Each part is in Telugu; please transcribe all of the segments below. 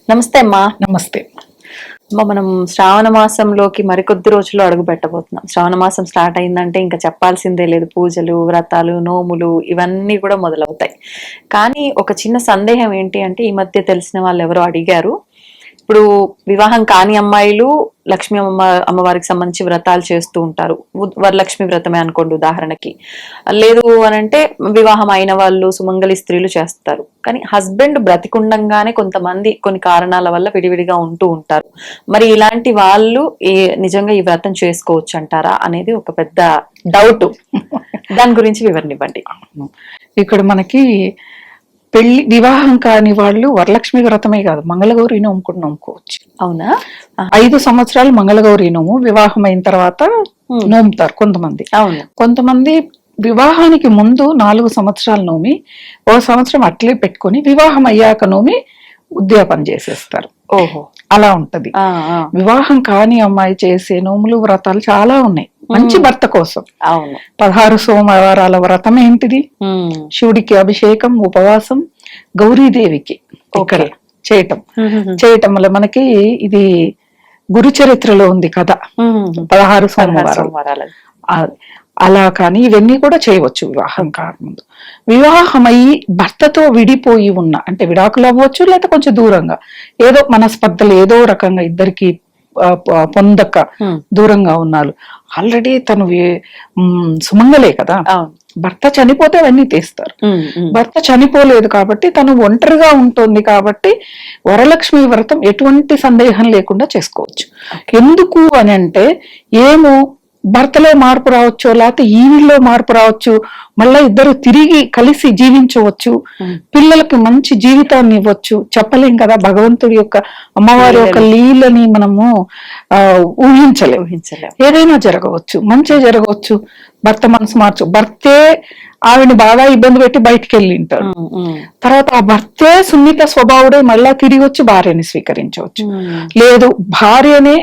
నమస్తే అమ్మా. నమస్తే. మనం శ్రావణ మాసంలోకి మరికొద్ది రోజుల్లో అడుగు పెట్టబోతున్నాం. శ్రావణ మాసం స్టార్ట్ అయిందంటే ఇంకా చెప్పాల్సిందే లేదు. పూజలు, వ్రతాలు, నోములు ఇవన్నీ కూడా మొదలవుతాయి. కానీ ఒక చిన్న సందేహం ఏంటి అంటే, ఈ మధ్య తెలిసిన వాళ్ళు ఎవరో అడిగారు, ఇప్పుడు వివాహం కాని అమ్మాయిలు లక్ష్మీ అమ్మవారికి సంబంధించి వ్రతాలు చేస్తూ ఉంటారు. వరలక్ష్మి వ్రతమే అనుకోండి ఉదాహరణకి. లేదు అని అంటే వివాహం అయిన వాళ్ళు, సుమంగళి స్త్రీలు చేస్తారు. కానీ హస్బెండ్ బ్రతికుండంగానే కొంతమంది కొన్ని కారణాల వల్ల విడివిడిగా ఉంటూ ఉంటారు. మరి ఇలాంటి వాళ్ళు నిజంగా ఈ వ్రతం చేసుకోవచ్చు అంటారా అనేది ఒక పెద్ద డౌట్. దాని గురించి వివరణ ఇవ్వండి. ఇక్కడ మనకి వివాహం కాని వాళ్ళు వరలక్ష్మి వ్రతమే కాదు, మంగళగౌరి నోము కూడా నోముకోవచ్చు. అవునా? 5 సంవత్సరాలు మంగళగౌరి నోము, వివాహం అయిన తర్వాత నోముతారు కొంతమంది. అవును. కొంతమంది వివాహానికి ముందు 4 సంవత్సరాలు నోమి 1 సంవత్సరం అట్లే పెట్టుకొని వివాహం అయ్యాక నోమి ఉద్యాపన చేసేస్తారు. ఓహో, అలా ఉంటది. వివాహం కాని అమ్మాయి చేసే నోములు, వ్రతాలు చాలా ఉన్నాయి మంచి భర్త కోసం. అవును. 16 సోమవారాల వ్రతం ఏంటిది? శివుడికి అభిషేకం, ఉపవాసం, గౌరీదేవికి ఇక్కడ చేయటం వల్ల మనకి ఇది గురు చరిత్రలో ఉంది కదా, 16 సోమవారాలు. అలా కానీ ఇవన్నీ కూడా చేయవచ్చు వివాహం కాకముందు. వివాహమయ్యి భర్తతో విడిపోయి ఉన్న, అంటే విడాకులు అవ్వచ్చు, లేదా కొంచెం దూరంగా ఏదో మనస్పర్ధలు ఏదో రకంగా ఇద్దరికి పొందక దూరంగా ఉన్నారు. ఆల్రెడీ తను సుమంగలే కదా, భర్త చనిపోతే అవన్నీ తీస్తారు. భర్త చనిపోలేదు కాబట్టి తను ఒంటరిగా ఉంటుంది కాబట్టి వరలక్ష్మి వ్రతం ఎటువంటి సందేహం లేకుండా చేసుకోవచ్చు. ఎందుకు అని అంటే, ఏమో భర్తలో మార్పు రావచ్చు, లేకపోతే ఈవిలో మార్పు రావచ్చు, మళ్ళా ఇద్దరు తిరిగి కలిసి జీవించవచ్చు, పిల్లలకి మంచి జీవితాన్ని ఇవ్వచ్చు. చెప్పలేం కదా, భగవంతుడి యొక్క, అమ్మవారి యొక్క లీలని మనము ఊహించలేము. ఏదైనా జరగవచ్చు, మంచి జరగవచ్చు. భర్త మనసు మార్చు, భర్తే ఆవిడని బాగా ఇబ్బంది పెట్టి బయటికి వెళ్ళింటాడు, తర్వాత ఆ భర్తే సున్నిత స్వభావుడే మళ్ళా తిరిగి వచ్చి భార్యని స్వీకరించవచ్చు. లేదు, భార్యనే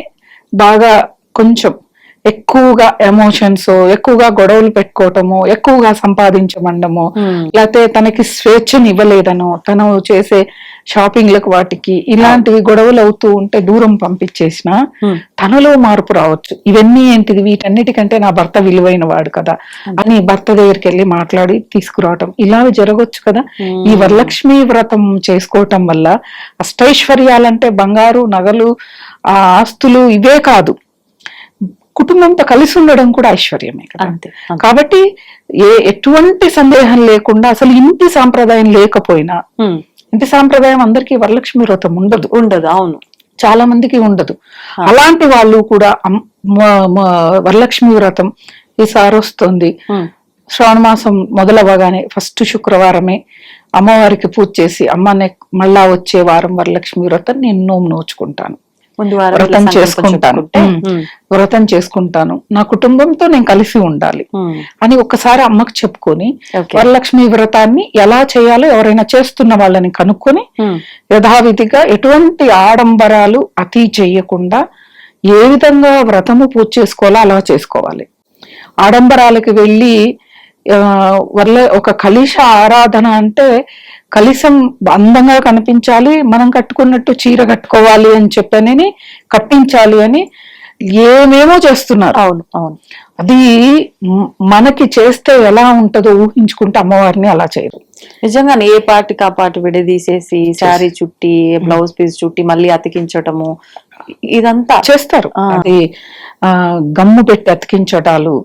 బాగా కొంచెం ఎక్కువగా ఎమోషన్స్, ఎక్కువగా గొడవలు పెట్టుకోవటము, ఎక్కువగా సంపాదించమండము, లేకపోతే తనకి స్వేచ్ఛని ఇవ్వలేదనో, తను చేసే షాపింగ్లకు వాటికి ఇలాంటివి గొడవలు అవుతూ ఉంటే దూరం పంపించేసిన తనలో మార్పు రావచ్చు. ఇవన్నీ ఏంటిది? వీటన్నిటికంటే నా భర్త విలువైన వాడు కదా అని భర్త దగ్గరికి వెళ్ళి మాట్లాడి తీసుకురావటం, ఇలా జరగవచ్చు కదా. ఈ వరలక్ష్మి వ్రతం చేసుకోవటం వల్ల అష్టైశ్వర్యాలంటే బంగారు, నగలు, ఆస్తులు ఇవే కాదు, కుటుంబంతో కలిసి ఉండడం కూడా ఐశ్వర్యమే కదా. కాబట్టి ఎటువంటి సందేహం లేకుండా, అసలు ఇంటి సాంప్రదాయం లేకపోయినా, ఇంటి సాంప్రదాయం అందరికీ వరలక్ష్మి వ్రతం ఉండదు. అవును, చాలా మందికి ఉండదు. అలాంటి వాళ్ళు కూడా వరలక్ష్మి వ్రతం ఈసారి వస్తుంది. శ్రావణ మాసం మొదలవ్వగానే ఫస్ట్ శుక్రవారమే అమ్మవారికి పూజ చేసి, అమ్మనే మళ్ళా వచ్చే వారం వరలక్ష్మి వ్రతం నేను నోచుకుంటాను, వ్రతం చేసుకుంటాను, నా కుటుంబంతో నేను కలిసి ఉండాలి అని ఒక్కసారి అమ్మకు చెప్పుకొని, వరలక్ష్మి వ్రతాన్ని ఎలా చేయాలో ఎవరైనా చేస్తున్న వాళ్ళని కనుక్కొని యథావిధిగా ఎటువంటి ఆడంబరాలు అతి చెయ్యకుండా ఏ విధంగా వ్రతము పూజ చేసుకోవాలో అలా చేసుకోవాలి. ఆడంబరాలకి వెళ్ళి ఒక కలిశ ఆరాధన అంటే, కలిసం అందంగా కనిపించాలి, మనం కట్టుకున్నట్టు చీర కట్టుకోవాలి అని చెప్పని కట్టించాలి అని ఏమేమో చేస్తున్నారు. అవును అవును, అది మనకి చేస్తే ఎలా ఉంటుందో ఊహించుకుంటే అమ్మవారిని అలా చేయరు. నిజంగానే ఏ పార్టీకి ఆ పార్టీ విడదీసేసి శారీ చుట్టి, బ్లౌజ్ పీస్ చుట్టి మళ్ళీ అతికించటము, ఇదంతా చేస్తారు. అది గమ్ము పెట్టి అతికించటాలు,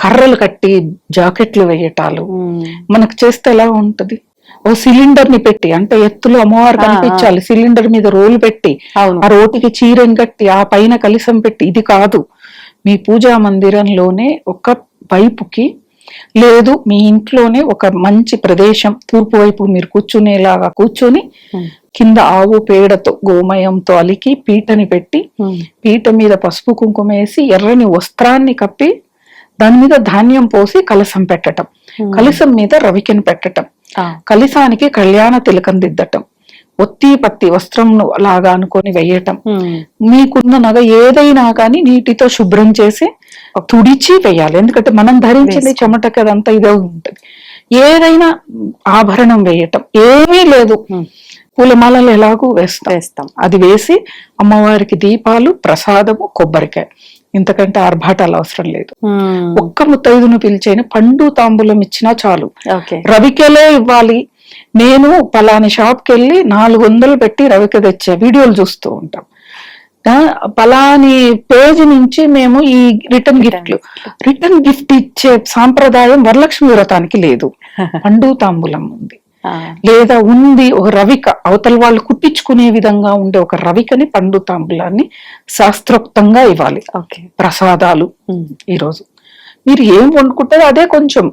కర్రలు కట్టి జాకెట్లు వేయటాలు మనకు చేస్తే ఎలా ఉంటది. ఓ సిలిండర్ ని పెట్టి, అంటే ఎత్తులో అమ్మవారు కనిపించాలి, సిలిండర్ మీద రోలు పెట్టి, ఆ రోటికి చీరని కట్టి, ఆ పైన కలిసం పెట్టి, ఇది కాదు. మీ పూజా మందిరంలోనే ఒక వైపుకి, లేదు మీ ఇంట్లోనే ఒక మంచి ప్రదేశం తూర్పు వైపు మీరు కూర్చునేలాగా కూర్చొని, కింద ఆవు పేడతో గోమయంతో అలికి పీటని పెట్టి, పీట మీద పసుపు కుంకుమ వేసి ఎర్రని వస్త్రాన్ని కప్పి, దాని మీద ధాన్యం పోసి కలసం పెట్టటం, కలసం మీద రవికెను పెట్టటం, కలిసానికి కళ్యాణ తిలకం దిద్దటం, ఒత్తి పత్తి వస్త్రం లాగా అనుకొని వెయ్యటం, మీకున్న నగ ఏదైనా కానీ నీటితో శుభ్రం చేసి తుడిచి వెయ్యాలి. ఎందుకంటే మనం ధరించింది చెమట కదంతా ఇదే ఉంటది. ఏదైనా ఆభరణం వేయటం, ఏమీ లేదు పూలమాలలు ఎలాగూ వేస్తాం. వేస్తాం. అది వేసి అమ్మవారికి దీపాలు, ప్రసాదము, కొబ్బరికాయ, ఇంతకంటే ఆర్భాటాలు అవసరం లేదు. ఒక్క ముత్తైదును పిలిచైనా పండు తాంబూలం ఇచ్చినా చాలు. రవికెలే ఇవ్వాలి, నేను పలాని షాప్కి వెళ్ళి 400 పెట్టి రవిక తెచ్చే వీడియోలు చూస్తూ ఉంటాం. పలాని పేజ్ నుంచి మేము ఈ రిటర్న్ గిఫ్ట్ ఇచ్చే సాంప్రదాయం వరలక్ష్మి వ్రతానికి లేదు. పండు తాంబూలం ఉంది, లేదా ఉంది ఒక రవిక, అవతల వాళ్ళు కుట్టించుకునే విధంగా ఉండే ఒక రవికని పండు తాంబూలాన్ని శాస్త్రోక్తంగా ఇవ్వాలి. ప్రసాదాలు ఈరోజు మీరు ఏం వండుకుంటారో అదే కొంచెం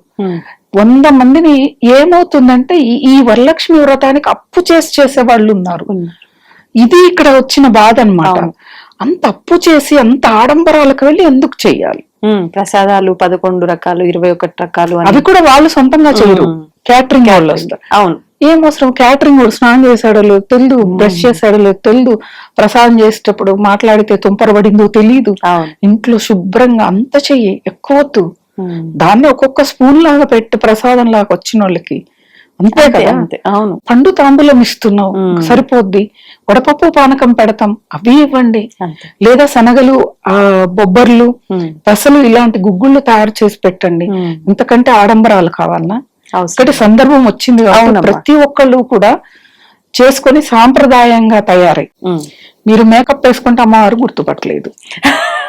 100 మందిని ఏమవుతుందంటే ఈ వరలక్ష్మి వ్రతానికి అప్పు చేసే వాళ్ళు ఉన్నారు. ఇది ఇక్కడ వచ్చిన బాధ అన్నమాట. అంత అప్పు చేసి అంత ఆడంబరాలకు వెళ్ళి ఎందుకు చెయ్యాలి? ప్రసాదాలు 11 రకాలు, 21 రకాలు, అవి కూడా వాళ్ళు సొంతంగా చేయరు, క్యాటరింగ్ వాళ్ళు వస్తారు. అవును, ఏం అవసరం? క్యాటరింగ్ వాడు స్నానం చేశాడో లేదు తెలియదు, బ్రష్ చేశాడో లేదు తెలియదు, ప్రసాదం చేసేటప్పుడు మాట్లాడితే తుంపరబడిందో తెలియదు. ఇంట్లో శుభ్రంగా అంత చెయ్యి, ఎక్కువద్దు. దాన్ని ఒక్కొక్క స్పూన్ లాగా పెట్టి ప్రసాదం లాగా వచ్చిన వాళ్ళకి అంతే కదా. అవును, పండు తాంబూలం ఇస్తున్నావు సరిపోద్ది, వడపప్పు పానకం పెడతాం అవి ఇవ్వండి, లేదా శనగలు, బొబ్బర్లు, పెసలు ఇలాంటి గుగ్గుళ్ళు తయారు చేసి పెట్టండి. ఇంతకంటే ఆడంబరాలు కావాలన్నా? ఒకటి సందర్భం వచ్చింది ప్రతి ఒక్కళ్ళు కూడా చేసుకొని సాంప్రదాయంగా తయారై, మీరు మేకప్ వేసుకుంటే అమ్మవారు గుర్తుపట్టలేదు.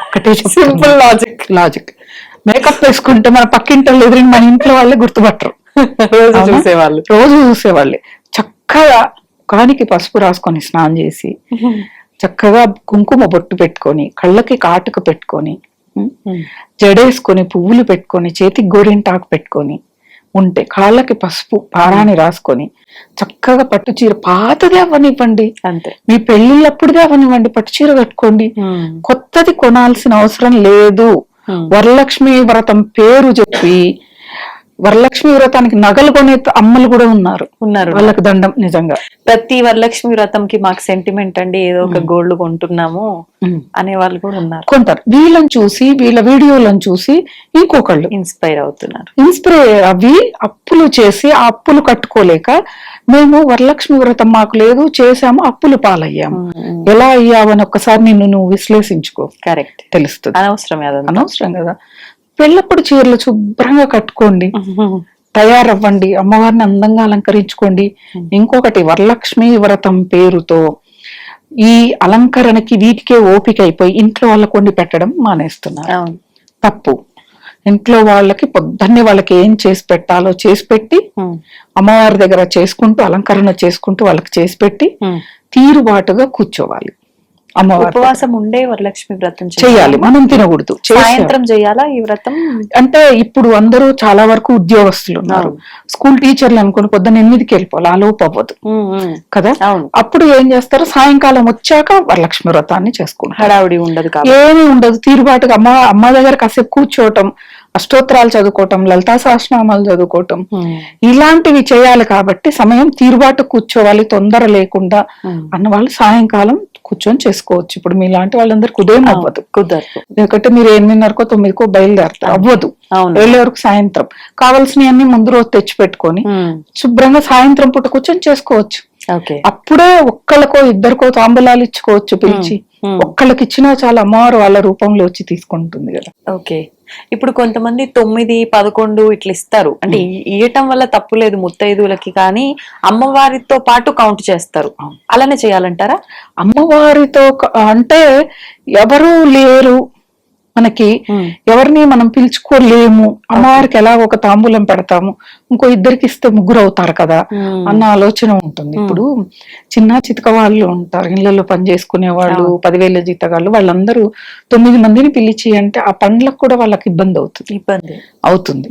ఒకటే సింపుల్ లాజిక్. మేకప్ వేసుకుంటే మన పక్కింట్లో ఎదురు మన ఇంట్లో వాళ్ళే గుర్తుపట్టరు. రోజు చూసేవాళ్ళే. చక్కగా కానికి పసుపు రాసుకొని స్నానం చేసి, చక్కగా కుంకుమ బొట్టు పెట్టుకొని, కళ్ళకి కాటుక పెట్టుకొని, జడేసుకొని, పువ్వులు పెట్టుకొని, చేతికి గోరింటాకు పెట్టుకొని ఉంటే, కాళ్ళకి పసుపు పారాని రాసుకొని, చక్కగా పట్టు చీర పాతదే అవనివ్వండి, అంతే మీ పెళ్లిళ్ళప్పుడుదే అవనివ్వండి, పట్టు చీర కట్టుకోండి. కొత్తది కొనాల్సిన అవసరం లేదు. వరలక్ష్మి వ్రతం పేరు చెప్పి వరలక్ష్మి వ్రతానికి నగలు కొనే అమ్మలు కూడా ఉన్నారు. వాళ్ళకి దండం. నిజంగా ప్రతి వరలక్ష్మి వ్రతంకి మాకు సెంటిమెంట్ అండి, ఏదో ఒక గోల్డ్ కొంటున్నాము అనే వాళ్ళు కూడా ఉన్నారు, కొంటారు. వీళ్ళని చూసి, వీళ్ళ వీడియోలను చూసి ఇంకొకళ్ళు ఇన్స్పైర్ అవుతున్నారు. ఇన్స్పైర్ అవి అప్పులు చేసి ఆ అప్పులు కట్టుకోలేక, మేము వరలక్ష్మి వ్రతం మాకు లేదు, చేసాము, అప్పులు పాలయ్యాము. ఎలా అయ్యావని ఒక్కసారి నువ్వు విశ్లేషించుకో, కరెక్ట్ తెలుస్తుంది. అనవసరం కదా. పెళ్ళప్పుడు చీరలు శుభ్రంగా కట్టుకోండి, తయారవ్వండి, అమ్మవారిని అందంగా అలంకరించుకోండి. ఇంకొకటి, వరలక్ష్మి వ్రతం పేరుతో ఈ అలంకరణకి వీటికే ఓపిక అయిపోయి ఇంట్లో వాళ్ళకు వండి పెట్టడం మానేస్తున్నారు. తప్పు. ఇంట్లో వాళ్ళకి పొద్దున్నే వాళ్ళకి ఏం చేసి పెట్టాలో చేసి పెట్టి, అమ్మవారి దగ్గర చేసుకుంటూ అలంకరణ చేసుకుంటూ వాళ్ళకి చేసి పెట్టి తీరుబాటుగా కూర్చోవాలి. ఉపవాసం ఉండే వరలక్ష్మి వ్రతం చేయాలి. మనం తినకూడదు. సాయంత్రం చేయాలా ఈ వ్రతం? అంటే ఇప్పుడు అందరూ చాలా వరకు ఉద్యోగస్తులు ఉన్నారు, స్కూల్ టీచర్లు అనుకుని పొద్దున్న 8కి వెళ్ళిపోవాలి, ఆ లోపు అవ్వదు కదా. అప్పుడు ఏం చేస్తారు, సాయంకాలం వచ్చాక వరలక్ష్మి వ్రతాన్ని చేసుకుంటారు. హడావుడి ఉండదు, ఏమీ ఉండదు. తీరుబాటుగా అమ్మ దగ్గర కాసేపు కూర్చోవటం, అష్టోత్తరాలు చదువుకోవటం, లలితా సహస్రనామాలు చదువుకోవటం, ఇలాంటివి చేయాలి. కాబట్టి సమయం తీరుబాటు కూర్చోవాలి, తొందర లేకుండా అన్న వాళ్ళు సాయంకాలం కూర్చొని చేసుకోవచ్చు. ఇప్పుడు మీలాంటి వాళ్ళందరికి ఉదయం అవ్వదు, కుదరదు. ఎందుకంటే మీరు 8:30కో 9కో బయలుదేరతారు, అవ్వదు. వెళ్ళే వరకు సాయంత్రం కావాల్సినవన్నీ ముందు రోజు తెచ్చి పెట్టుకొని శుభ్రంగా సాయంత్రం పూట కూర్చొని చేసుకోవచ్చు. అప్పుడే ఒక్కళ్ళకో ఇద్దరికో తాంబూలాలు ఇచ్చుకోవచ్చు పిలిచి. ఒక్కళ్ళకి ఇచ్చినా చాలా అమ్మవారు వాళ్ళ రూపంలో వచ్చి తీసుకుంటుంది కదా. ఓకే, ఇప్పుడు కొంతమంది 9, 11 ఇట్లా ఇస్తారు, అంటే ఇయటం వల్ల తప్పు లేదు ముత్తైదువులకి, కానీ అమ్మవారితో పాటు కౌంట్ చేస్తారు, అలానే చేయాలంటారా? అమ్మవారితో అంటే ఎవరు లేరు మనకి, ఎవరిని మనం పిలుచుకోలేము, అమ్మవారికి ఎలా ఒక తాంబూలం పెడతాము, ఇంకో ఇద్దరికి ఇస్తే 3 అవుతారు కదా అన్న ఆలోచన ఉంటుంది. ఇప్పుడు చిన్న చితక వాళ్ళు ఉంటారు, ఇళ్లలో పని చేసుకునే వాళ్ళు, 10,000 జీతగాళ్ళు, వాళ్ళందరూ 9 మందిని పిలిచి అంటే ఆ పండ్లకు కూడా వాళ్ళకి ఇబ్బంది అవుతుంది.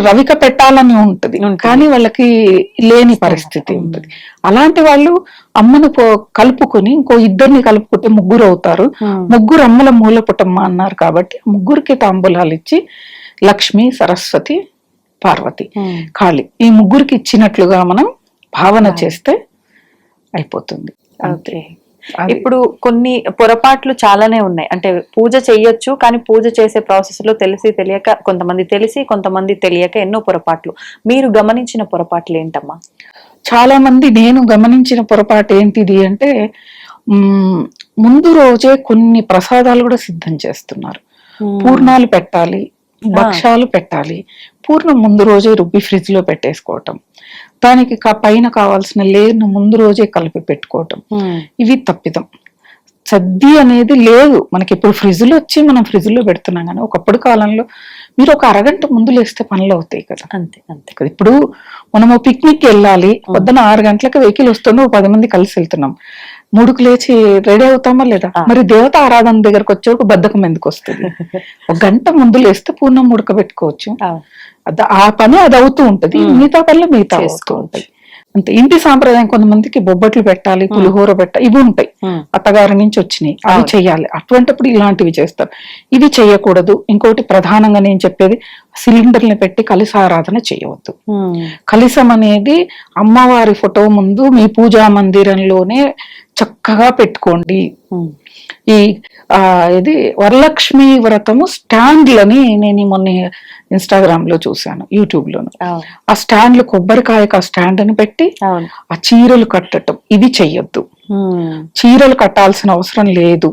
రవిక పెట్టాలని ఉంటది, కానీ వాళ్ళకి లేని పరిస్థితి ఉంటుంది. అలాంటి వాళ్ళు అమ్మను కలుపుకొని ఇంకో ఇద్దరిని కలుపుకుంటే 3 అవుతారు. 3 అమ్మల మూలపుటమ్మ అన్నారు కాబట్టి 3కి తాంబూలాలు ఇచ్చి లక్ష్మి, సరస్వతి, పార్వతి, కాళి ఈ 3కి ఇచ్చినట్లుగా మనం భావన చేస్తే అయిపోతుంది. ఇప్పుడు కొన్ని పొరపాట్లు చాలానే ఉన్నాయి, అంటే పూజ చెయ్యొచ్చు కానీ పూజ చేసే ప్రాసెస్ లో తెలిసి తెలియక, కొంతమంది తెలిసి కొంతమంది తెలియక ఎన్నో పొరపాట్లు. మీరు గమనించిన పొరపాట్లు ఏంటమ్మా? చాలా మంది నేను గమనించిన పొరపాటు ఏంటిది అంటే ముందు రోజే కొన్ని ప్రసాదాలు కూడా సిద్ధం చేస్తున్నారు. పూర్ణాలు పెట్టాలి, భక్షాలు పెట్టాలి, పూర్ణం ముందు రోజే రుబ్బి ఫ్రిడ్జ్ లో పెట్టేసుకోవటం, దానికి పైన కావాల్సిన లేయర్ను ముందు రోజే కలిపి పెట్టుకోవటం, ఇవి తప్పిదం. సద్ది అనేది లేదు మనకి. ఇప్పుడు ఫ్రిడ్జ్లో వచ్చి మనం ఫ్రిడ్జ్లో పెడుతున్నాం, కానీ ఒకప్పుడు కాలంలో మీరు ఒక అరగంట ముందు లేస్తే పనులు అవుతాయి కదా. అంతే అంతే కదా. ఇప్పుడు మనము పిక్నిక్ వెళ్ళాలి, పొద్దున 6 గంటలకు వెహికల్ వస్తుందో 10 మంది కలిసి వెళ్తున్నాం, 3కు లేచి రెడీ అవుతామా లేదా? మరి దేవత ఆరాధన దగ్గరకు వచ్చేవరకు బద్ధకం ఎందుకు వస్తుంది? ఒక గంట ముందు లేస్తే పూర్ణం ఉడకబెట్టుకోవచ్చు, ఆ పని అది అవుతూ ఉంటది, మిగతా పనులు మిగతా వస్తూ ఉంటాయి. అంతే. ఇంటి సాంప్రదాయం కొంతమందికి బొబ్బట్లు పెట్టాలి, పులిహోర పెట్టాలి, ఇవి ఉంటాయి, అత్తగారి నుంచి వచ్చినాయి, అవి చెయ్యాలి. అటువంటిప్పుడు ఇలాంటివి చేస్తారు, ఇవి చెయ్యకూడదు. ఇంకోటి ప్రధానంగా నేను చెప్పేది, సిలిండర్ని పెట్టి కలశారాధన చేయవద్దు. కలశం అనేది అమ్మవారి ఫోటో ముందు మీ పూజా మందిరంలోనే చక్కగా పెట్టుకోండి. ఈ ఇది వరలక్ష్మి వ్రతము స్టాండ్లని నేను మొన్న ఇన్స్టాగ్రామ్ లో చూసాను, యూట్యూబ్ లోను. ఆ స్టాండ్లు కొబ్బరికాయకు ఆ స్టాండ్ అని పెట్టి ఆ చీరలు కట్టడం, ఇవి చెయ్యొద్దు. చీరలు కట్టాల్సిన అవసరం లేదు.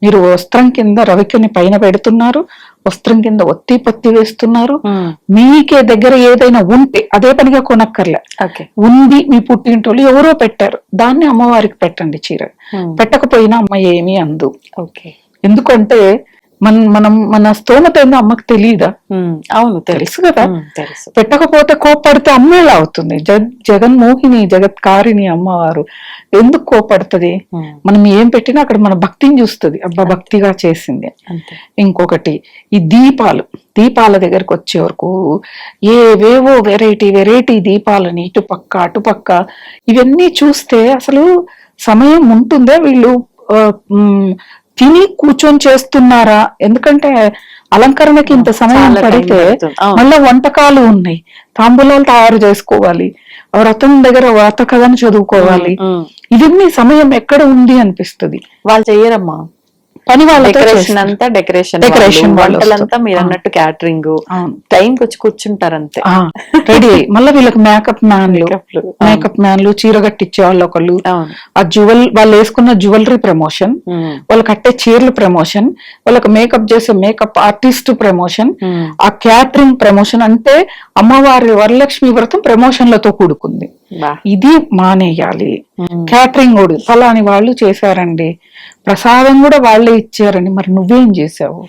మీరు వస్త్రం కింద రవికని పైన పెడుతున్నారు, వస్త్రం కింద ఒత్తి పొత్తి వేస్తున్నారు. మీకే దగ్గర ఏదైనా ఉంటే అదే పనిగా కొనక్కర్లే, ఉంది మీ పుట్టింటోళ్ళు ఎవరో పెట్టారు, దాన్ని అమ్మవారికి పెట్టండి చీర. పెట్టకపోయినా అమ్మ ఏమీ అందు. ఎందుకంటే మన స్తోమత ఏందో అమ్మకి తెలియదా? అవును, తెలుసు కదా. పెట్టకపోతే కోప్పడితే అమ్మ ఎలా అవుతుంది? జగన్మోహిని జగత్కారిణి అమ్మవారు ఎందుకు కోపడుతుంది? మనం ఏం పెట్టినా అక్కడ మన భక్తిని చూస్తుంది, అబ్బా భక్తిగా చేసింది. ఇంకొకటి, ఈ దీపాల దగ్గరకు వచ్చే వరకు ఏవేవో వెరైటీ దీపాలని ఇటుపక్క అటుపక్క ఇవన్నీ చూస్తే అసలు సమయం ఉంటుందా? వీళ్ళు తిని కూర్చొని చేస్తున్నారా? ఎందుకంటే అలంకరణకి ఇంత సమయం పడితే మళ్ళీ వంటకాలు ఉన్నాయి, తాంబూలాలు తయారు చేసుకోవాలి, వ్రతం దగ్గర వ్రత కథను చదువుకోవాలి, ఇవన్నీ సమయం ఎక్కడ ఉంది అనిపిస్తుంది. వాళ్ళు చెయ్యరమ్మా పని వాళ్ళ డెకరేషన్ వంటలంతా మీరు అన్నట్టు క్యాటరింగ్ టైంకి వచ్చి కూర్చుంటారు అంతే, రెడీ. మళ్ళీ వీళ్ళకి మేకప్ మ్యాన్లు చీర కట్టించే వాళ్ళు ఒకళ్ళు, ఆ వాళ్ళు వేసుకున్న జ్యువెలరీ ప్రమోషన్, వాళ్ళు కట్టే చీరల ప్రమోషన్, వాళ్ళకి మేకప్ చేసే మేకప్ ఆర్టిస్ట్ ప్రమోషన్, ఆ క్యాటరింగ్ ప్రమోషన్. అంటే అమ్మవారి వరలక్ష్మి వ్రతం ప్రమోషన్లతో కూడుకుంది. ఇది మానేయాలి. క్యాటరింగ్ కూడా ఫలాని వాళ్ళు చేశారండి, ప్రసాదం కూడా వాళ్ళే ఇచ్చారని, మరి నువ్వేం చేసావు?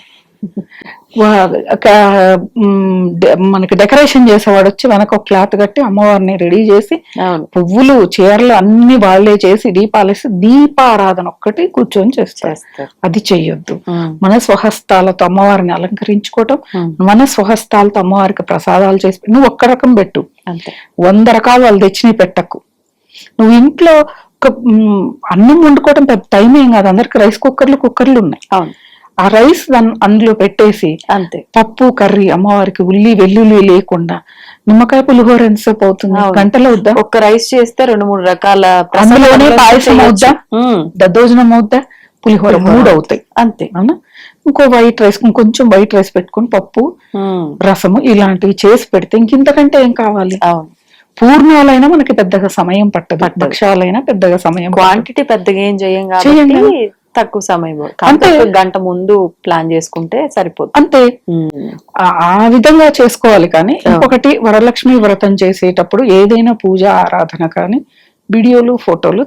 మనకి డెకరేషన్ చేసేవాడు వచ్చి వెనక ఒక క్లాత్ కట్టి అమ్మవారిని రెడీ చేసి పువ్వులు చీరలు అన్ని వాళ్లే చేసి దీపాలేసి దీపారాధన ఒక్కటి కూర్చొని చేస్తారు. అది చెయ్యొద్దు. మన స్వహస్తాలతో అమ్మవారిని అలంకరించుకోవటం, మన స్వహస్తాలతో అమ్మవారికి ప్రసాదాలు చేసి, నువ్వు ఒక్క రకం పెట్టు, 100 రకాలు వాళ్ళు తెచ్చినవి పెట్టకు. నువ్వు ఇంట్లో అన్నం వండుకోవడం పెద్ద టైం ఏం కాదు, అందరికి రైస్ కుక్కర్లు ఉన్నాయి. ఆ రైస్ అందులో పెట్టేసి అంతే, పప్పు కర్రీ అమ్మవారికి ఉల్లి వెల్లుల్లి లేకుండా, నిమ్మకాయ పులిహోర ఎంతసేపు అవుతుంది? గంటలో వద్దా? ఒక్క రైస్ చేస్తే 2-3 రకాల, అందులోనే పాయసం అవుద్దా, దద్దోజనం అవుద్దా, పులిహోర 3 అవుతాయి అంతే. అవునా? ఇంకో వైట్ రైస్, ఇంకొంచెం వైట్ రైస్ పెట్టుకుని పప్పు రసము ఇలాంటివి చేసి పెడితే ఇంకింతకంటే ఏం కావాలి? పూర్ణాలైనా మనకి పెద్దగా సమయం పట్టదు, భక్షాలైనా పెద్దగా సమయం, క్వాంటిటీ పెద్దగా ఏం చేయండి, తక్కువ సమయం, అంటే గంట ముందు ప్లాన్ చేసుకుంటే సరిపోతుంది అంతే. ఆ విధంగా చేసుకోవాలి. కానీ ఇంకొకటి, వరలక్ష్మి వ్రతం చేసేటప్పుడు ఏదైనా పూజ ఆరాధన కానీ వీడియోలు ఫోటోలు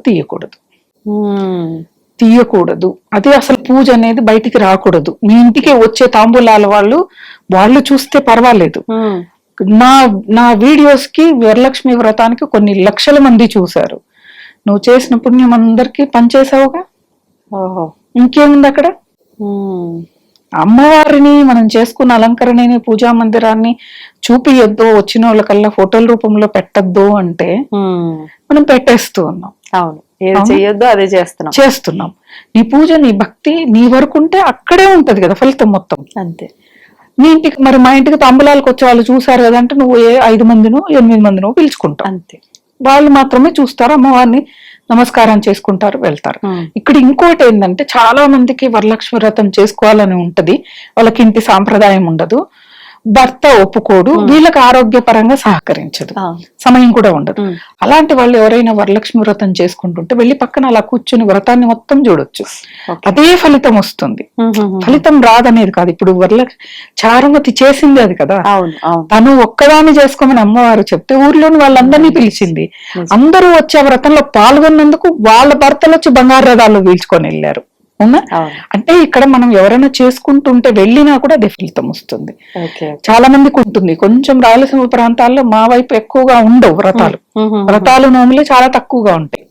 తీయకూడదు. అది అసలు పూజ అనేది బయటికి రాకూడదు. మీ ఇంటికి వచ్చే తాంబూలాల వాళ్ళు చూస్తే పర్వాలేదు. నా వీడియోస్ కి వరలక్ష్మి వ్రతానికి కొన్ని లక్షల మంది చూశారు. నువ్వు చేసిన పుణ్యం అందరికి పనిచేసావుగా, ఇంకేముంది అక్కడ? అమ్మవారిని మనం చేసుకున్న అలంకరణని, పూజా మందిరాన్ని చూపియొద్దు, వచ్చిన వాళ్ళకల్లా ఫోటోల రూపంలో పెట్టద్దు అంటే మనం పెట్టేస్తూ ఉన్నాం. అవును, ఏది చేయొద్దు అదే చేస్తున్నాం. నీ పూజ, నీ భక్తి నీ వరకు ఉంటే అక్కడే ఉంటది కదా ఫలితం మొత్తం. అంతే. నీ ఇంటికి, మరి మా ఇంటికి తాంబూలాలకు వచ్చే వాళ్ళు చూసారు కదంటే నువ్వు 5 మందినో 8 మందినో పిలుచుకుంటావు అంతే. వాళ్ళు మాత్రమే చూస్తారు, అమ్మవారిని నమస్కారం చేసుకుంటారు, వెళ్తారు. ఇక్కడ ఇంకోటి ఏంటంటే, చాలా మందికి వరలక్ష్మి వ్రతం చేసుకోవాలని ఉంటది, వాళ్ళకి ఇంటి సాంప్రదాయం ఉండదు. భర్త ఒప్పుకోడు, వీళ్ళకి ఆరోగ్యపరంగా సహకరించదు, సమయం కూడా ఉండదు. అలాంటి వాళ్ళు ఎవరైనా వరలక్ష్మి వ్రతం చేసుకుంటుంటే వెళ్ళి పక్కన అలా కూర్చుని వ్రతాన్ని మొత్తం చూడొచ్చు, అదే ఫలితం వస్తుంది. ఫలితం రాదనేది కాదు. ఇప్పుడు చారుమతి చేసింది అది కదా, తను ఒక్కదాన్ని చేసుకోమని అమ్మవారు చెప్తే ఊర్లోని వాళ్ళందరినీ పిలిచింది. అందరూ వచ్చే వ్రతంలో పాల్గొన్నందుకు వాళ్ళ భర్తలు వచ్చి బంగారు రథాలు పీల్చుకొని వెళ్ళారు. అవునా? అంటే ఇక్కడ మనం ఎవరైనా చేసుకుంటుంటే వెళ్ళినా కూడా అదే ఫలితం వస్తుంది. చాలా మందికి ఉంటుంది. కొంచెం రాయలసీమ ప్రాంతాల్లో మా వైపు ఎక్కువగా ఉండవు వ్రతాలు నోములు చాలా తక్కువగా ఉంటాయి.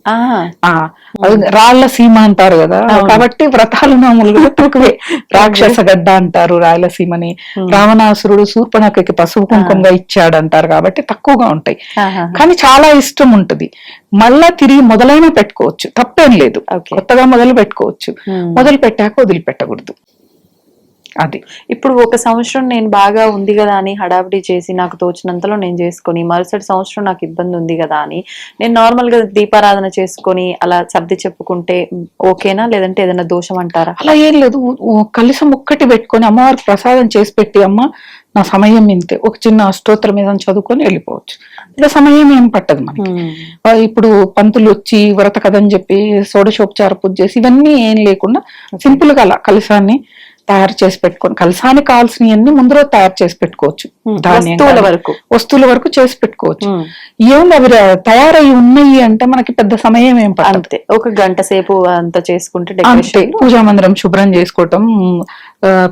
రాళ్ల సీమ అంటారు కదా, కాబట్టి వ్రతాలు నోములు కూడా తక్కువే. రాక్షస గడ్డ అంటారు రాయలసీమని, రావణాసురుడు శూర్పణఖకి పసుపు కుంకుమగా ఇచ్చాడు అంటారు, కాబట్టి తక్కువగా ఉంటాయి. కానీ చాలా ఇష్టం ఉంటుంది. మళ్ళా తిరిగి మొదలైనా పెట్టుకోవచ్చు, తప్పేం లేదు. కొత్తగా మొదలు పెట్టుకోవచ్చు, మొదలు పెట్టాక వదిలిపెట్టకూడదు. అది ఇప్పుడు ఒక సంవత్సరం నేను బాగా ఉంది కదా అని హడావిడి చేసి నాకు తోచినంతలో నేను చేసుకొని, మరుసటి సంవత్సరం నాకు ఇబ్బంది ఉంది కదా అని నేను నార్మల్ గా దీపారాధన చేసుకొని అలా సర్ది చెప్పుకుంటే ఓకేనా, లేదంటే ఏదైనా దోషం అంటారా? అలా ఏం లేదు. కలశం ఒక్కటి పెట్టుకొని అమ్మవారికి ప్రసాదం చేసి పెట్టి, అమ్మ నా సమయం ఇంతే, ఒక చిన్న అష్టోత్తరం మీద చదువుకొని వెళ్ళిపోవచ్చు. ఇలా సమయం ఏం పట్టదు మనకి. ఇప్పుడు పంతులు వచ్చి వ్రత కథని చెప్పి షోడశోపచార పూజ చేసి ఇవన్నీ ఏం లేకుండా సింపుల్ గా అలా కలశాన్ని తయారు చేసి పెట్టుకోండి. కలసానికి కావాల్సినవన్నీ ముందు రోజు తయారు చేసి పెట్టుకోవచ్చు. వస్తువుల వరకు చేసి పెట్టుకోవచ్చు. ఏముంది, అవి తయారై ఉన్నాయి అంటే మనకి పెద్ద సమయం ఏం పడుతుంది. ఒక గంట సేపు అంతా చేసుకుంటే పూజా మందిరం శుభ్రం చేసుకోవటం,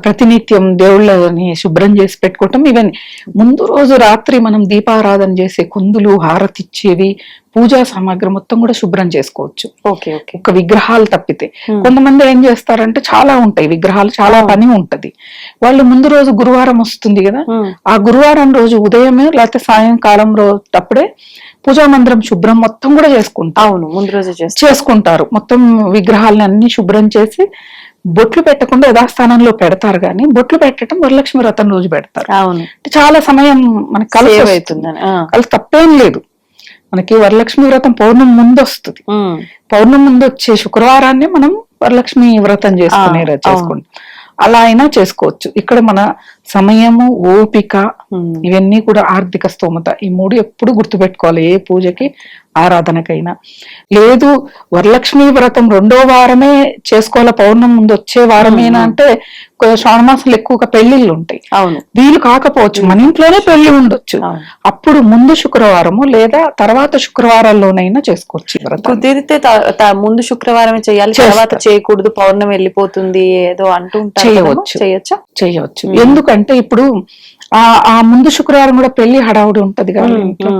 ప్రతినిత్యం దేవుళ్ళని శుభ్రం చేసి పెట్టుకోవటం, ఇవన్నీ ముందు రోజు రాత్రి మనం దీపారాధన చేసే కుందులు, హారతిచ్చేవి, పూజా సామాగ్రి మొత్తం కూడా శుభ్రం చేసుకోవచ్చు. ఒక విగ్రహాలు తప్పితే. కొంతమంది ఏం చేస్తారంటే చాలా ఉంటాయి విగ్రహాలు, చాలా పని ఉంటది. వాళ్ళు ముందు రోజు గురువారం వస్తుంది కదా, ఆ గురువారం రోజు ఉదయమే లేకపోతే సాయంకాలం రోజు పూజా మందిరం శుభ్రం మొత్తం కూడా చేసుకుంటారు. అవును, ముందు రోజు చేసుకుంటారు. మొత్తం విగ్రహాలని అన్ని శుభ్రం చేసి బొట్లు పెట్టకుండా యథాస్థానంలో పెడతారు. కానీ బొట్లు పెట్టడం వరలక్ష్మి వ్రతం రోజు పెడతారు. అవును, చాలా సమయం మనకి కలిసి అవుతుందని, కలిసి తప్పేం లేదు. మనకి వరలక్ష్మి వ్రతం పౌర్ణమి ముందు వస్తుంది. పౌర్ణమి ముందు వచ్చే శుక్రవారాన్ని మనం వరలక్ష్మి వ్రతం చేసుకుంటాం. అలా అయినా చేసుకోవచ్చు. ఇక్కడ మన సమయము, ఓపిక, ఇవన్నీ కూడా ఆర్థిక స్తోమత, ఈ మూడు ఎప్పుడు గుర్తుపెట్టుకోవాలి. ఏ పూజకి ఆరాధనకైనా. లేదు వరలక్ష్మి వ్రతం 2వ వారమే చేసుకోవాలి, పౌర్ణమి ముందు వచ్చే వారమేనా అంటే శ్రావణ మాసంలో ఎక్కువగా పెళ్లిళ్ళు ఉంటాయి. అవును, వీలు కాకపోవచ్చు, మన ఇంట్లోనే పెళ్లి ఉండొచ్చు. అప్పుడు ముందు శుక్రవారము లేదా తర్వాత శుక్రవారాల్లోనైనా చేసుకోవచ్చు. కుదిరితే ముందు శుక్రవారమే చేయాలి, తర్వాత చేయకూడదు, పౌర్ణమి వెళ్ళిపోతుంది ఏదో అంటూ చేయవచ్చు. ఎందుకంటే ఇప్పుడు ఆ ముందు శుక్రవారం కూడా పెళ్లి హడావుడి ఉంటది కదా ఇంట్లో,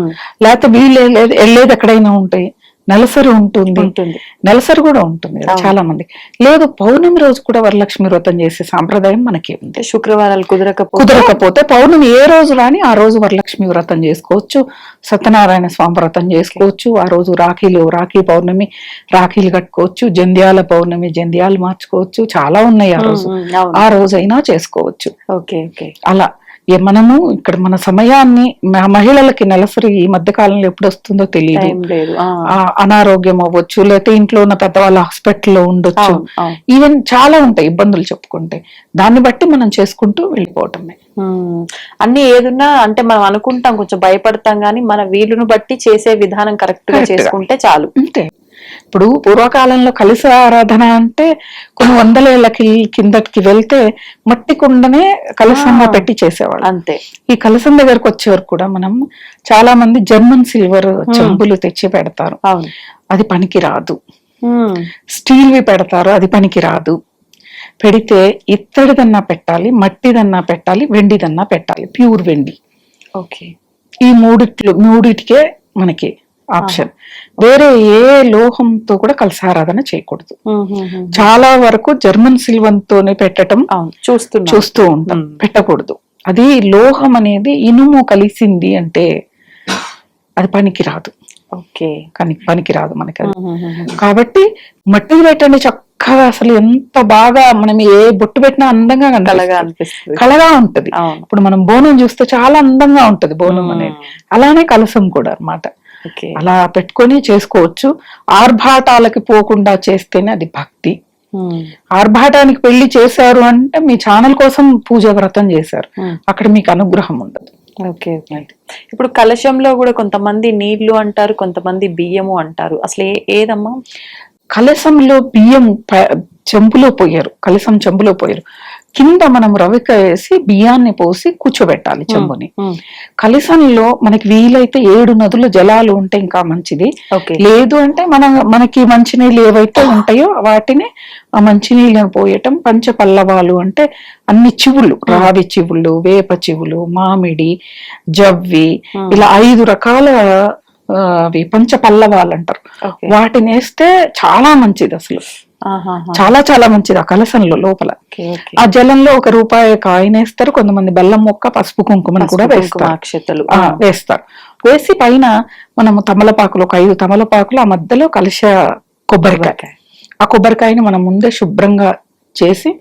లేకపోతే వీళ్ళు వెళ్ళేది ఎక్కడైనా ఉంటాయి, నెలసరి ఉంటుంది, నెలసరి కూడా ఉంటుంది కదా చాలా మంది. లేదు పౌర్ణమి రోజు కూడా వరలక్ష్మి వ్రతం చేసే సాంప్రదాయం మనకి ఉంది. శుక్రవారాలు కుదరకపోతే పౌర్ణమి ఏ రోజు రాని ఆ రోజు వరలక్ష్మి వ్రతం చేసుకోవచ్చు, సత్యనారాయణ స్వామి వ్రతం చేసుకోవచ్చు. ఆ రోజు రాఖీ పౌర్ణమి రాఖీలు కట్టుకోవచ్చు, జంధ్యాల పౌర్ణమి జంధ్యాలు మార్చుకోవచ్చు, చాలా ఉన్నాయి. ఆ రోజైనా చేసుకోవచ్చు. అలా మనము ఇక్కడ మన సమయాన్ని, మహిళలకి నెలసరి ఈ మధ్య కాలంలో ఎప్పుడు వస్తుందో తెలియదు. అనారోగ్యం అవ్వచ్చు, లేకపోతే ఇంట్లో ఉన్న పెద్దవాళ్ళ హాస్పిటల్లో ఉండొచ్చు, ఈవెన్ చాలా ఉంటాయి ఇబ్బందులు చెప్పుకుంటే. దాన్ని బట్టి మనం చేసుకుంటూ వెళ్ళిపోవటమే. అన్ని ఏదున్నా అంటే మనం అనుకుంటాం, కొంచెం భయపడతాం, గానీ మన వీలును బట్టి చేసే విధానం కరెక్ట్ గా చేసుకుంటే చాలు. అంతే. ఇప్పుడు పూర్వకాలంలో కలశ ఆరాధన అంటే కొన్ని 100 ఏళ్ల కిందకి వెళ్తే మట్టి కుండనే కలశంగా పెట్టి చేసేవాళ్ళు. అంతే. ఈ కలశం దగ్గరకు వచ్చేవారు కూడా మనం చాలా మంది జర్మన్ సిల్వర్ చెంబులు తెచ్చి పెడతారు, అది పనికి రాదు. స్టీల్వి పెడతారు, అది పనికి రాదు. పెడితే ఇత్తడిదన్నా పెట్టాలి, మట్టిదన్నా పెట్టాలి, వెండిదన్నా పెట్టాలి, ప్యూర్ వెండి. ఈ మూడిటికే మనకి ఆప్షన్. వేరే ఏ లోహంతో కూడా కలశారాధన చేయకూడదు. చాలా వరకు జర్మన్ సిల్వర్తోనే పెట్టడం చూస్తూ ఉంటాం, పెట్టకూడదు. అది లోహం అనేది ఇనుము కలిసింది అంటే అది పనికి రాదు. పనికి రాదు మనకి అది. కాబట్టి మట్టి పెట్టండి చక్కగా, అసలు ఎంత బాగా మనం ఏ బొట్టు పెట్టినా అందంగా అనిపిస్తుంది, కళగా ఉంటది. ఇప్పుడు మనం బోనం చూస్తే చాలా అందంగా ఉంటది బోనం అనేది, అలానే కలశం కూడా అన్నమాట. అలా పెట్టుకొని చేసుకోవచ్చు. ఆర్భాటాలకి పోకుండా చేస్తేనే అది భక్తి. ఆర్భాటానికి పెళ్లి చేశారు అంటే మీ ఛానల్ కోసం పూజ వ్రతం చేశారు, అక్కడ మీకు అనుగ్రహం ఉండదు. ఓకే. ఇప్పుడు కలశంలో కూడా కొంతమంది నీళ్లు అంటారు, కొంతమంది బియ్యము అంటారు. అసలు ఏదమ్మా? కలశంలో బియ్యం చెంబులో పోయారు, కలశం చెంబులో పోయారు. కింద మనం రవిక వేసి బియ్యాన్ని పోసి కూర్చోబెట్టాలి చెంబుని. కలశంలో మనకి వీలైతే 7 నదుల జలాలు ఉంటే ఇంకా మంచిది. లేదు అంటే మనకి మంచినీళ్ళు ఏవైతే ఉంటాయో వాటిని ఆ మంచినీళ్ళని పోయటం. పంచపల్లవాలు అంటే అన్ని చివుళ్ళు, రావి చివుళ్ళు, వేప చివులు, మామిడి, జవ్వి, ఇలా 5 రకాల అవి పంచపల్లవాలు అంటారు. వాటిని వేస్తే చాలా మంచిది, అసలు చాలా చాలా మంచిది. ఆ కలశంలో లోపల ఆ జలంలో 1 రూపాయి కాయిన్ వేస్తారు, కొంతమంది బెల్లం మొక్క, పసుపు కుంకుమను కూడా వేస్తారు. వేసి పైన మనము తమలపాకులు, ఒక 5 తమలపాకులు, ఆ మధ్యలో కలశ కొబ్బరికాయ, ఆ కొబ్బరికాయని మనం ముందే శుభ్రంగా చేసి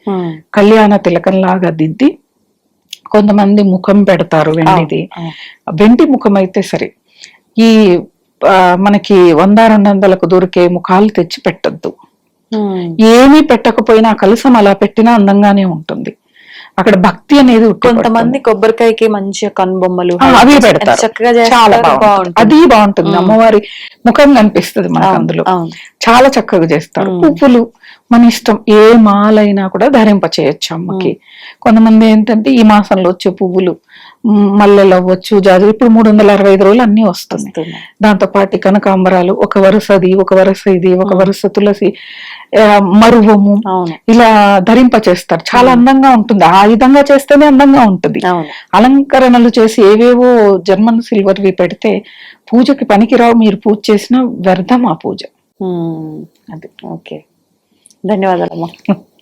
కళ్యాణ తిలకంలాగా దిద్ది, కొంతమంది ముఖం పెడతారు వెండిది. వెండి ముఖం అయితే సరే, ఈ మనకి 100-200లకు దొరికే ముఖాలు తెచ్చి పెట్టద్దు. ఏమీ పెట్టకపోయినా కలశం అలా పెట్టినా అందంగానే ఉంటుంది. అక్కడ భక్తి అనేది. కొంతమంది కొబ్బరికాయకి మంచిగా కనుబొమ్మలు అవి పెడతారు, చాలా బాగుంటుంది, అది బాగుంటుంది. అమ్మవారి ముఖం కనిపిస్తుంది మనకు అందులో, చాలా చక్కగా చేస్తారు. పువ్వులు మన ఇష్టం, ఏ మాలైనా కూడా ధరింప చేయొచ్చు అమ్మకి. కొంతమంది ఏంటంటే ఈ మాసంలో వచ్చే పువ్వులు మల్లెలు అవ్వచ్చు, జాజి, ఇప్పుడు 365 రోజులు అన్ని వస్తున్నాయి. దాంతో పాటు కనకాంబరాలు, ఒక వరుస అది, ఒక వరుస ఇది, ఒక వరుస తులసి, మరువము, ఇలా ధరింప చేస్తారు. చాలా అందంగా ఉంటుంది. ఆ విధంగా చేస్తేనే అందంగా ఉంటుంది. అలంకరణలు చేసి ఏవేవో జర్మన్ సిల్వర్వి పెడితే పూజకి పనికిరావు. మీరు పూజ చేసినా వ్యర్థం ఆ పూజ. అది okay. ధన్యవాదాలమ్మా.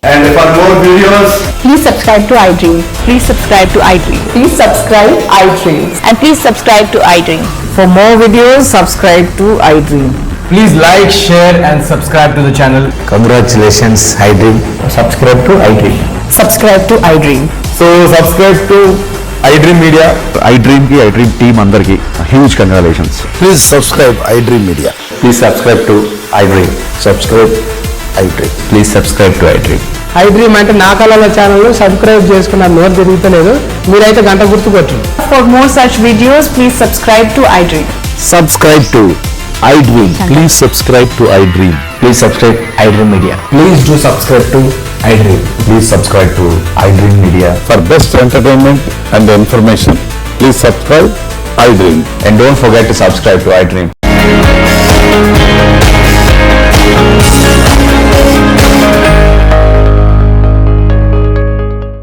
And for more videos, please subscribe to iDream. Please subscribe to iDream. Please subscribe iDream. And please subscribe to iDream. For more videos, subscribe to iDream. please like, share and subscribe to the channel. Congratulations, iDream. Subscribe to iDream. Subscribe to iDream. So subscribe to iDream Media. iDream ki iDream team andarki huge congratulations. Please subscribe iDream Media. Please subscribe to iDream. Subscribe iDream. Please subscribe to iDream. iDream అంటే నా కళల ఛానల్ సబ్స్క్రైబ్ చేసుకున్న నోరు తిరుగుతలేదు, మీరైతే గంట గుర్తు కొట్టండి. For more such videos, please subscribe to iDream. Subscribe to iDream. Please subscribe to iDream. Please subscribe iDream Media. Please do subscribe to iDream. Please subscribe to iDream Media. For best entertainment and information, please subscribe iDream. And don't forget to subscribe to iDream.